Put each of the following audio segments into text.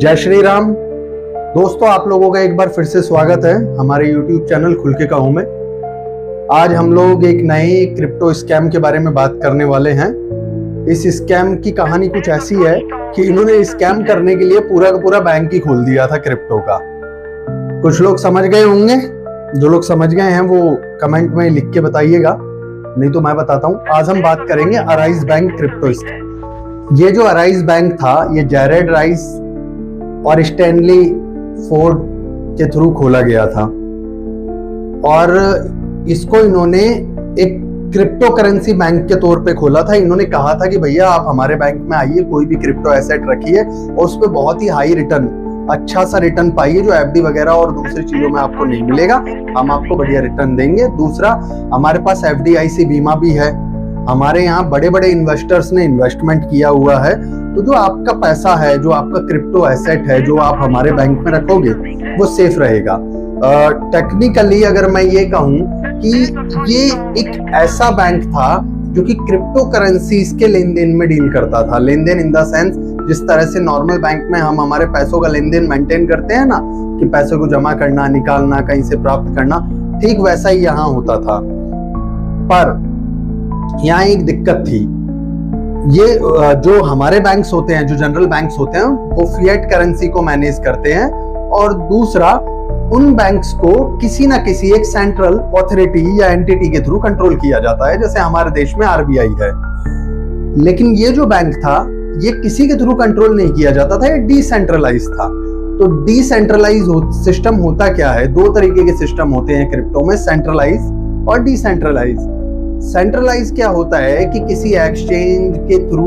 जय श्री राम। दोस्तों, आप लोगों का एक बार फिर से स्वागत है हमारे YouTube चैनल खुल के कहूं में। आज हम लोग एक नए क्रिप्टो स्कैम के बारे में बात करने वाले हैं। इस स्कैम की कहानी कुछ ऐसी है कि इन्होंने स्कैम करने के लिए पूरा का पूरा बैंक ही खोल दिया था क्रिप्टो का। कुछ लोग समझ गए होंगे, जो लोग समझ गए हैं वो कमेंट में लिख के बताइएगा, नहीं तो मैं बताता हूँ। आज हम बात करेंगे अराइज बैंक क्रिप्टो स्कैम। ये जो अराइज बैंक था, ये जैरेड राइस और स्टैनली फोर्ड के थ्रू खोला गया था और इसको इन्होंने एक क्रिप्टो करेंसी बैंक के तौर पे खोला था। इन्होंने कहा था कि भैया आप हमारे बैंक में आइए, कोई भी क्रिप्टो एसेट रखिए और उस पर बहुत ही हाई रिटर्न, अच्छा सा रिटर्न पाइए जो एफडी वगैरह और दूसरी चीजों में आपको नहीं मिलेगा। हम आपको बढ़िया रिटर्न देंगे। दूसरा, हमारे पास एफडीआईसी बीमा भी है। हमारे यहाँ बड़े बड़े इन्वेस्टर्स ने इन्वेस्टमेंट किया हुआ है, तो जो आपका पैसा है, जो आपका क्रिप्टो एसेट है, जो आप हमारे बैंक में रखोगे वो सेफ रहेगा। टेक्निकली अगर मैं ये कहूँ कि ये एक ऐसा बैंक था जो कि क्रिप्टो करेंसीज के लेन देन में डील करता था। लेन देन इन द सेंस, जिस तरह से नॉर्मल बैंक में हम हमारे पैसों का लेन देन मेंटेन करते हैं ना, कि पैसों को जमा करना, निकालना, कहीं से प्राप्त करना, ठीक वैसा ही यहाँ होता था। पर यहाँ एक दिक्कत थी। ये जो हमारे बैंक्स होते हैं, जो जनरल बैंक्स होते हैं, वो फिएट करेंसी को मैनेज करते हैं और दूसरा, उन बैंक्स को किसी ना किसी एक सेंट्रल अथॉरिटी या एंटिटी के थ्रू कंट्रोल किया जाता है, जैसे हमारे देश में आरबीआई है। लेकिन ये जो बैंक था, ये किसी के थ्रू कंट्रोल नहीं किया जाता था, ये डिसेंट्रलाइज था। तो डिसेंट्रलाइज सिस्टम होता क्या है? दो तरीके के सिस्टम होते हैं क्रिप्टो में, सेंट्रलाइज और डिसेंट्रलाइज। सेंट्रलाइज क्या होता है कि किसी एक्सचेंज के थ्रू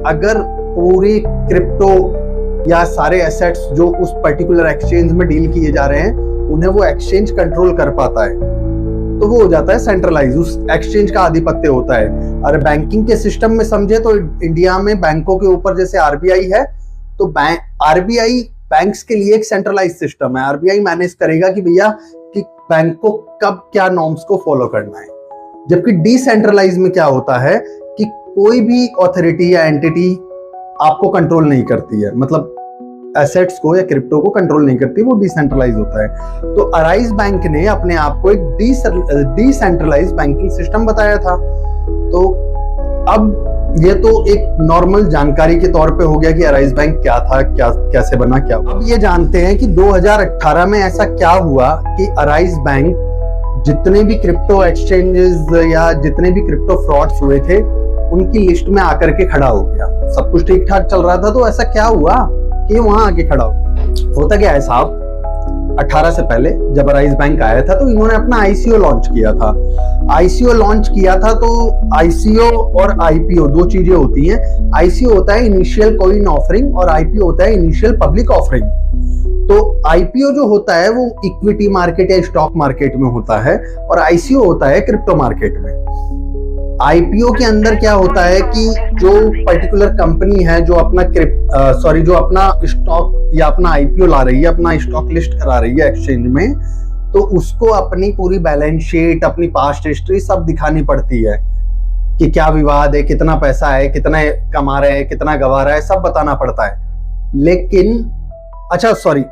अगर पूरी क्रिप्टो या सारे एसेट्स जो उस पर्टिकुलर एक्सचेंज में डील किए जा रहे हैं, उन्हें वो एक्सचेंज कंट्रोल कर पाता है, तो वो हो जाता है सेंट्रलाइज। उस एक्सचेंज का आधिपत्य होता है। और बैंकिंग के सिस्टम में समझे तो इंडिया में बैंकों के ऊपर जैसे आरबीआई है, तो आरबीआई बैंक्स के लिए एक सेंट्रलाइज सिस्टम है। आरबीआई मैनेज करेगा कि भैया कि बैंक को कब क्या नॉर्म्स को फॉलो करना है। जबकि डिसेंट्रलाइज में क्या होता है कि कोई भी अथॉरिटी या एंटिटी आपको कंट्रोल नहीं करती है, मतलब एसेट्स को या क्रिप्टो को कंट्रोल नहीं करती, वो डिसेंट्रलाइज होता है। तो अराइज बैंक ने अपने आप को एक डिसेंट्रलाइज बैंकिंग सिस्टम बताया था। तो अब ये तो एक नॉर्मल जानकारी के तौर पे हो गया कि अराइज बैंक क्या था, क्या कैसे बना, क्या। अब ये जानते हैं कि 2018 में ऐसा क्या हुआ कि अराइज बैंक जितने भी क्रिप्टो एक्सचेंजेस या जितने भी क्रिप्टो फ्रॉड्स हुए थे, उनकी लिस्ट में आकर के खड़ा हो गया। सब कुछ ठीक ठाक चल रहा था, तो ऐसा क्या हुआ कि वहां आके खड़ा होता क्या है साहब? 18 से पहले जब अराइज बैंक आया था, तो इन्होंने अपना आईसीओ लॉन्च किया था। आईसीओ लॉन्च किया था, तो आईसीओ और आईपीओ दो चीजें होती हैं। आईसीओ होता है इनिशियल कॉइन ऑफरिंग और आईपीओ होता है इनिशियल पब्लिक ऑफरिंग। तो आईपीओ जो होता है वो इक्विटी मार्केट या स्टॉक मार्केट में होता है और आईसीओ होता है क्रिप्टो मार्केट में। आईपीओ के अंदर क्या होता है कि जो पर्टिकुलर कंपनी है जो अपना जो अपना स्टॉक या अपना आईपीओ ला रही है, अपना स्टॉक लिस्ट करा रही है एक्सचेंज में, तो उसको अपनी पूरी बैलेंस शीट, अपनी पास्ट हिस्ट्री सब दिखानी पड़ती है कि क्या विवाद है, कितना पैसा है, कितना कमा रहे हैं, कितना गवा रहा है, सब बताना पड़ता है। लेकिन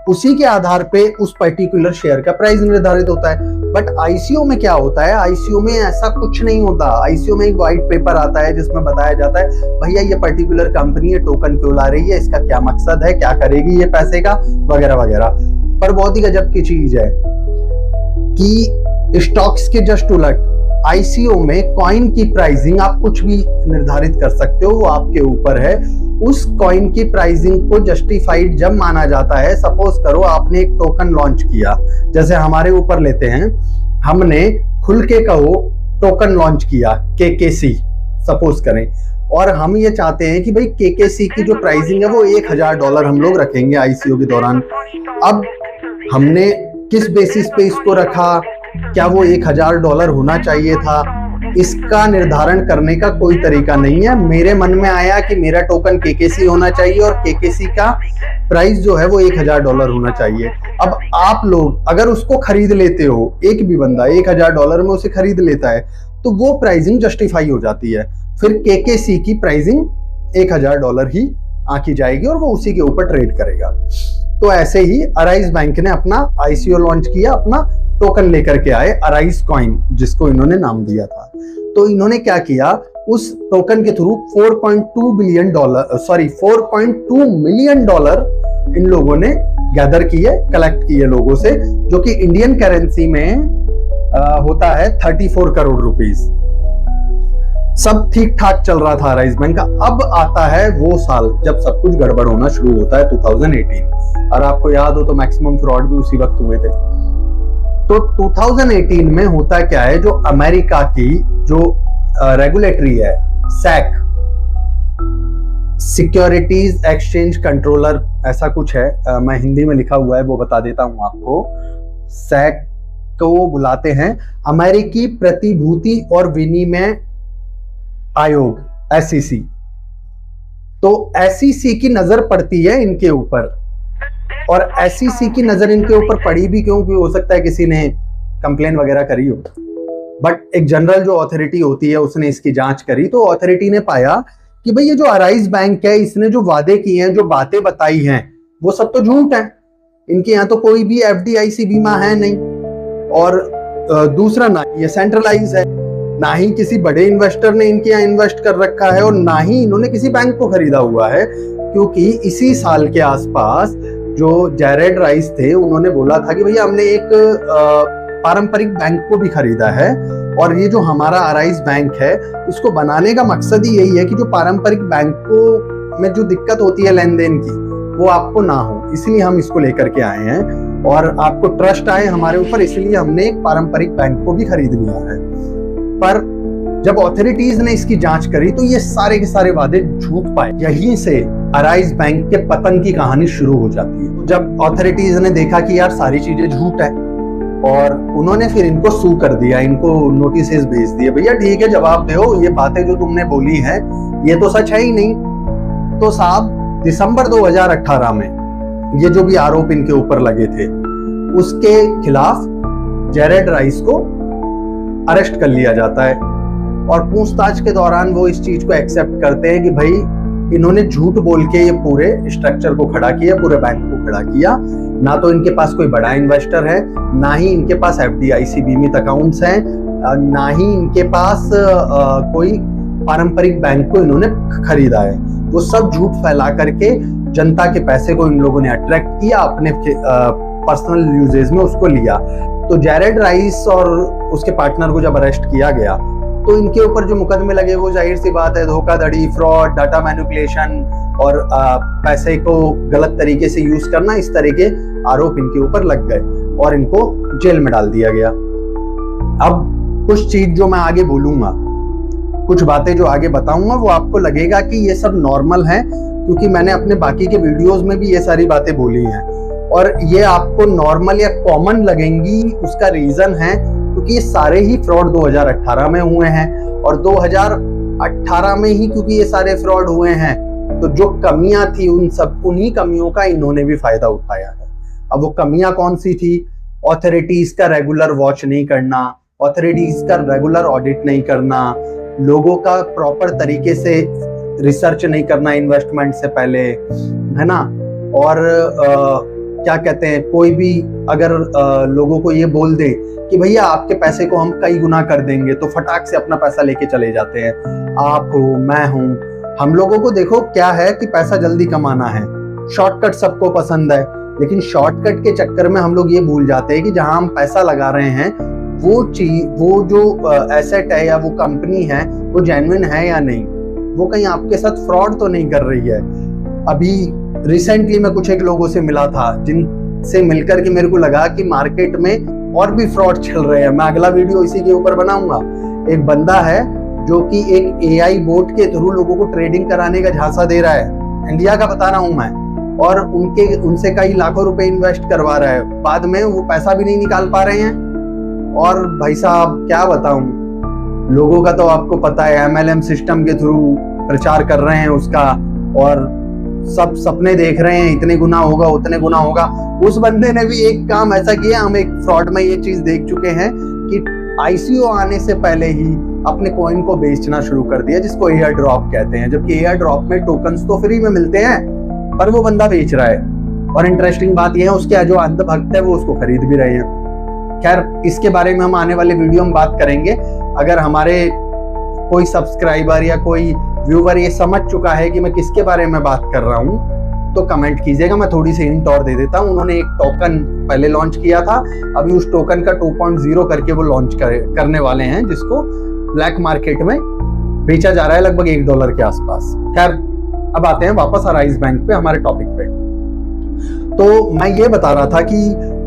उसी के आधार पे उस पर्टिकुलर शेयर का प्राइस निर्धारित होता है। बट आईसीओ में क्या होता है? आईसीओ में ऐसा कुछ नहीं होता। आईसीओ में एक व्हाइट पेपर आता है जिसमें बताया जाता है भैया ये पर्टिकुलर कंपनी ये टोकन क्यों ला रही है, इसका क्या मकसद है, क्या करेगी ये पैसे का, वगैरह वगैरह। पर बहुत ही गजब की चीज है कि स्टॉक्स के जस्ट उलट आईसीओ में कॉइन की प्राइसिंग आप कुछ भी निर्धारित कर सकते हो, वो आपके ऊपर है। उस कॉइन की प्राइसिंग को जस्टिफाइड जब माना जाता है, सपोज करो आपने एक टोकन लॉन्च किया, जैसे हमारे ऊपर लेते हैं, हमने खुल के कहो टोकन लॉन्च किया केकेसी सपोज करें, और हम ये चाहते हैं कि भाई केकेसी की जो प्राइसिंग है वो $1000 हम लोग रखेंगे आईसीओ के दौरान। अब हमने किस बेसिस पे इसको रखा, क्या वो $1000 होना चाहिए था, इसका निर्धारण करने का कोई तरीका नहीं है। मेरे मन में आया कि मेरा टोकन केकेसी होना चाहिए और केकेसी का प्राइस जो है वो $1000 होना चाहिए। अब आप लोग अगर उसको खरीद लेते हो, एक भी बंदा $1000 में उसे खरीद लेता है, तो वो प्राइसिंग जस्टिफाई हो जाती है। फिर केकेसी की प्राइसिंग $1000 ही आंकी जाएगी और वो उसी के ऊपर ट्रेड करेगा। तो ऐसे ही अराइज बैंक ने अपना आईसीओ लॉन्च किया, अपना टोकन लेकर के आए अराइज कॉइन, जिसको इन्होंने नाम दिया था। तो इन्होंने क्या किया, उस टोकन के थ्रू 4.2 मिलियन डॉलर इन लोगों ने गैदर किए, कलेक्ट किए लोगों से, जो कि इंडियन करेंसी में होता है 34 करोड़ रुपीस। सब ठीक ठाक चल रहा था अराइज बैंक का। अब आता है वो साल जब सब कुछ गड़बड़ होना शुरू होता है, 2018। और आपको याद हो तो मैक्सिमम फ्रॉड भी उसी वक्त हुए थे। तो 2018 में होता क्या है, जो अमेरिका की जो रेगुलेटरी है, सैक, सिक्योरिटीज एक्सचेंज कंट्रोलर ऐसा कुछ है, मैं हिंदी में लिखा हुआ है वो बता देता हूं आपको। सैक को बुलाते हैं अमेरिकी प्रतिभूति और विनिमय आयोग, SEC। तो SEC की नजर पड़ती है इनके ऊपर, और SEC की नजर इनके ऊपर पड़ी भी क्यों, हो सकता है किसी ने कंप्लेन वगैरह करी हो, बट एक जनरल जो अथॉरिटी होती है उसने इसकी जांच करी। तो अथॉरिटी ने पाया कि भाई ये जो अराइज बैंक है, इसने जो वादे किए हैं, जो बातें बताई हैं, वो सब तो झूठ है। इनके यहाँ तो कोई भी FDIC बीमा है नहीं, और दूसरा ना ये सेंट्रलाइज है, ना ही किसी बड़े इन्वेस्टर ने इनके यहाँ इन्वेस्ट कर रखा है, और ना ही इन्होंने किसी बैंक को खरीदा हुआ है। क्योंकि इसी साल के आसपास जो जैरेड राइस थे, उन्होंने बोला था कि भैया हमने एक पारंपरिक बैंक को भी खरीदा है, और ये जो हमारा अराइज बैंक है, इसको बनाने का मकसद ही यही है कि जो पारंपरिक बैंकों में जो दिक्कत होती है लेन देन की, वो आपको ना हो, इसलिए हम इसको लेकर के आए हैं, और आपको ट्रस्ट आए हमारे ऊपर, इसलिए हमने एक पारंपरिक बैंक को भी खरीद लिया है। पर जब ऑथोरिटीज ने इसकी जांच करी तो ये सारे के सारे वादे झूठ पाए। यहीं से अराइज बैंक के पतन की कहानी शुरू हो जाती है। जब ऑथोरिटीज ने देखा कि यार सारी चीजें झूठ है, और उन्होंने फिर इनको सू कर दिया, इनको नोटिस भेज दिए, भैया ठीक है जवाब दो, ये बातें जो तुमने बोली हैं ये तो सच है ही नहीं। तो साहब दिसंबर 2018 में ये जो भी आरोप इनके ऊपर लगे थे, उसके खिलाफ जैरेड राइस को अरेस्ट कर लिया जाता है, और पूछताछ के दौरान वो इस चीज को एक्सेप्ट करते हैं कि भाई इन्होंने झूठ बोल के ये पूरे स्ट्रक्चर को खड़ा किया, पूरे बैंक को खड़ा किया। ना तो इनके पास कोई बड़ा इन्वेस्टर है, ना ही इनके पास FDIC बीमित अकाउंट्स हैं, ना ही इनके पास कोई पारंपरिक बैंक को इन्होंने खरीदा है। वो सब झूठ फैला करके जनता के पैसे को इन लोगों ने अट्रैक्ट किया, अपने पर्सनल यूजेज में उसको लिया। तो जैरेड राइस और उसके पार्टनर को जब अरेस्ट किया गया, तो इनके ऊपर जो मुकदमे लगे वो जाहिर सी बात है धोखाधड़ी, फ्रॉड, डाटा मैनिपुलेशन और पैसे को गलत तरीके से यूज करना, इस तरह के आरोप इनके ऊपर लग गए और इनको जेल में डाल दिया गया। अब कुछ चीज जो मैं आगे बोलूंगा, कुछ बातें जो आगे बताऊंगा, वो आपको लगेगा कि ये सब नॉर्मल है, क्योंकि मैंने अपने बाकी के वीडियोस में भी ये सारी बातें बोली हैं, और ये आपको नॉर्मल या कॉमन लगेंगी। उसका रीजन है क्योंकि ये सारे ही फ्रॉड 2018 में हुए हैं, और 2018 में ही क्योंकि ये सारे फ्रॉड हुए हैं, तो जो कमियां थी उन्हीं कमियों का इन्होंने भी फायदा उठाया है। अब वो कमियां कौन सी थी? ऑथोरिटीज का रेगुलर वॉच नहीं करना, ऑथोरिटीज का रेगुलर ऑडिट नहीं करना, लोगों का प्रॉपर तरीके से रिसर्च नहीं करना इन्वेस्टमेंट से पहले, है ना। और क्या कहते हैं, कोई भी अगर लोगों को ये बोल दे कि भैया आपके पैसे को हम कई गुना कर देंगे, तो फटाक से अपना पैसा लेके चले जाते हैं। आप हो, मैं हूं, हम लोगों को देखो क्या है कि पैसा जल्दी कमाना है, शॉर्टकट सबको पसंद है, लेकिन शॉर्टकट के चक्कर में हम लोग ये भूल जाते हैं कि जहां हम पैसा लगा रहे हैं वो चीज, वो जो एसेट है या वो कंपनी है, वो जेन्युइन है या नहीं, वो कहीं आपके साथ फ्रॉड तो नहीं कर रही है। अभी रिसेंटली मैं कुछ एक लोगों से मिला था, जिनसे मिलकर के मेरे को लगा कि मार्केट में और भी फ्रॉड चल रहे हैं। मैं अगला वीडियो इसी के ऊपर बनाऊंगा। एक बंदा है जो कि एक AI बोट के थ्रू लोगों को ट्रेडिंग कराने का झांसा दे रहा है, इंडिया का बता रहा हूं मैं, और उनसे कई लाखों रुपए इन्वेस्ट करवा रहा है, बाद में वो पैसा भी नहीं निकाल पा रहे हैं। और भाई साहब क्या बताऊं, लोगों का तो आपको पता है MLM सिस्टम के थ्रू प्रचार कर रहे हैं उसका, और सब सपने देख रहे हैं इतने गुना होगा उतने गुना होगा। उस बंदे ने भी एक काम ऐसा किया, हम एक फ्रॉड में ये चीज देख चुके हैं कि ICO आने से पहले ही अपने कॉइन को बेचना शुरू कर दिया, जिसको एयर ड्रॉप कहते हैं। जबकि एयर ड्रॉप में टोकन्स तो फ्री में मिलते हैं, पर वो बंदा बेच रहा है। और इंटरेस्टिंग बात यह है, उसके जो अंधभक्त है वो उसको खरीद भी रहे हैं। खैर, इसके बारे में हम आने वाले वीडियो में बात करेंगे। अगर हमारे कोई सब्सक्राइबर या कोई व्यूअर ये समझ चुका है कि मैं किसके बारे में बात कर रहा हूँ, तो कमेंट कीजिएगा। मैं थोड़ी सी हिंट और दे देता हूँ। उन्होंने एक टोकन पहले लॉन्च किया था, अभी उस टोकन का 2.0 करके वो लॉन्च करने वाले हैं, जिसको ब्लैक मार्केट में बेचा जा रहा है लगभग $1 के आसपास। खैर, अब आते हैं वापस अराइज बैंक पे, हमारे टॉपिक पे। तो मैं ये बता रहा था कि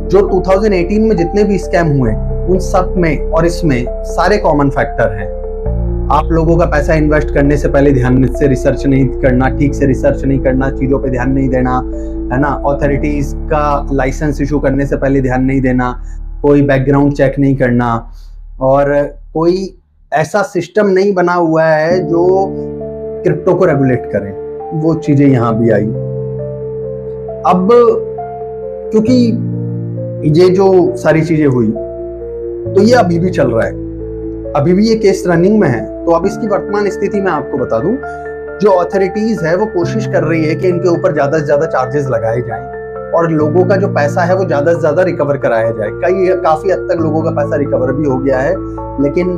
जो 2018 में जितने भी स्कैम हुए उन सब में और इसमें सारे कॉमन फैक्टर हैं। आप लोगों का पैसा इन्वेस्ट करने से पहले ध्यान से रिसर्च नहीं करना, ठीक से रिसर्च नहीं करना, चीज़ों पे ध्यान नहीं देना, है ना। अथॉरिटीज़ का लाइसेंस इशू करने से पहले ध्यान नहीं देना, कोई बैकग्राउंड चेक नहीं करना, और कोई ऐसा सिस्टम नहीं बना हुआ है जो क्रिप्टो को रेगुलेट करे। वो चीज़ें यहाँ भी आई। अब क्योंकि ये जो सारी चीज़ें हुई, तो ये अभी भी चल रहा है, अभी भी ये केस रनिंग में है। तो अब इसकी वर्तमान स्थिति में आपको बता दूं, जो अथॉरिटीज है वो कोशिश कर रही है कि इनके ऊपर ज्यादा से ज्यादा चार्जेस लगाए जाएं और लोगों का जो पैसा है वो ज्यादा से ज्यादा रिकवर कराया जाए। काफी हद तक लोगों का पैसा रिकवर भी हो गया है, लेकिन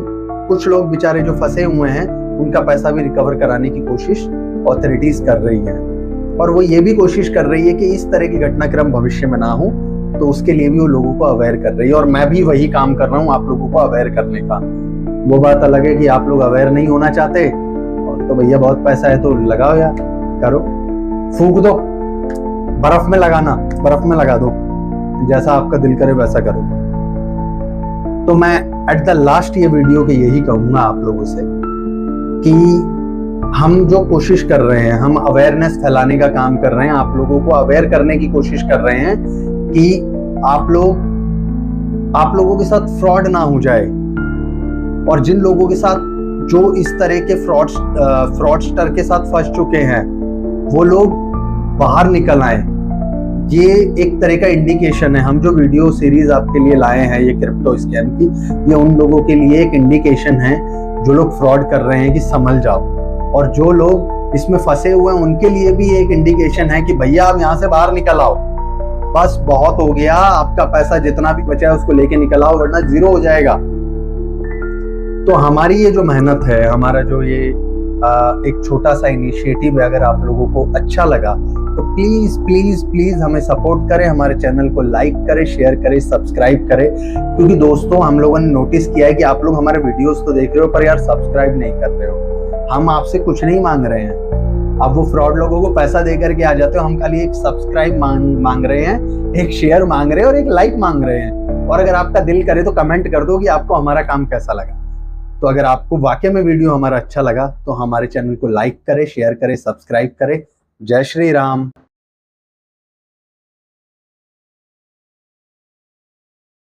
कुछ लोग बेचारे जो फंसे हुए हैं उनका पैसा भी रिकवर कराने की कोशिश अथॉरिटीज कर रही है। और वो ये भी कोशिश कर रही है कि इस तरह की घटनाक्रम भविष्य में ना हो, तो उसके लिए भी वो लोगों को अवेयर कर रही है। और मैं भी वही काम कर रहा हूँ, आप लोगों को अवेयर करने का। वो बात अलग है कि आप लोग अवेयर नहीं होना चाहते, और तो भैया बहुत पैसा है तो लगाओ यार, करो, फूंक दो, बर्फ में लगाना, बर्फ में लगा दो, जैसा आपका दिल करे वैसा करो। तो मैं एट द लास्ट ये वीडियो के यही कहूंगा आप लोगों से कि हम जो कोशिश कर रहे हैं, हम अवेयरनेस फैलाने का काम कर रहे हैं, आप लोगों को अवेयर करने की कोशिश कर रहे हैं कि आप लोगों के साथ फ्रॉड ना हो जाए। और जिन लोगों के साथ जो इस तरह के फ्रॉडस्टर के साथ फंस चुके हैं, वो लोग बाहर निकल आए। ये एक तरह का इंडिकेशन है। हम जो वीडियो सीरीज आपके लिए लाए हैं ये क्रिप्टो स्कैम की, ये उन लोगों के लिए एक इंडिकेशन है जो लोग फ्रॉड कर रहे हैं कि संभल जाओ। और जो लोग इसमें फंसे हुए हैं उनके लिए भी एक इंडिकेशन है कि भैया आप यहाँ से बाहर निकल आओ, बस बहुत हो गया, आपका पैसा जितना भी बचा है उसको लेके निकल आओ, वरना जीरो हो जाएगा। तो हमारी ये जो मेहनत है, हमारा जो ये एक छोटा सा इनिशिएटिव है, अगर आप लोगों को अच्छा लगा तो प्लीज प्लीज प्लीज हमें सपोर्ट करें, हमारे चैनल को लाइक करें, शेयर करें, सब्सक्राइब करें। क्योंकि दोस्तों, हम लोगों ने नोटिस किया है कि आप लोग हमारे वीडियोस तो देख रहे हो पर यार सब्सक्राइब नहीं कर रहे हो। हम आपसे कुछ नहीं मांग रहे हैं, अब वो फ्रॉड लोगों को पैसा दे करके आ जाते हो। हम खाली एक सब्सक्राइब मांग रहे हैं, एक शेयर मांग रहे हैं और एक लाइक मांग रहे हैं। और अगर आपका दिल करे तो कमेंट कर दो कि आपको हमारा काम कैसा लगा। तो अगर आपको वाकई में वीडियो हमारा अच्छा लगा तो हमारे चैनल को लाइक करें, शेयर करें, सब्सक्राइब करें। जय श्री राम।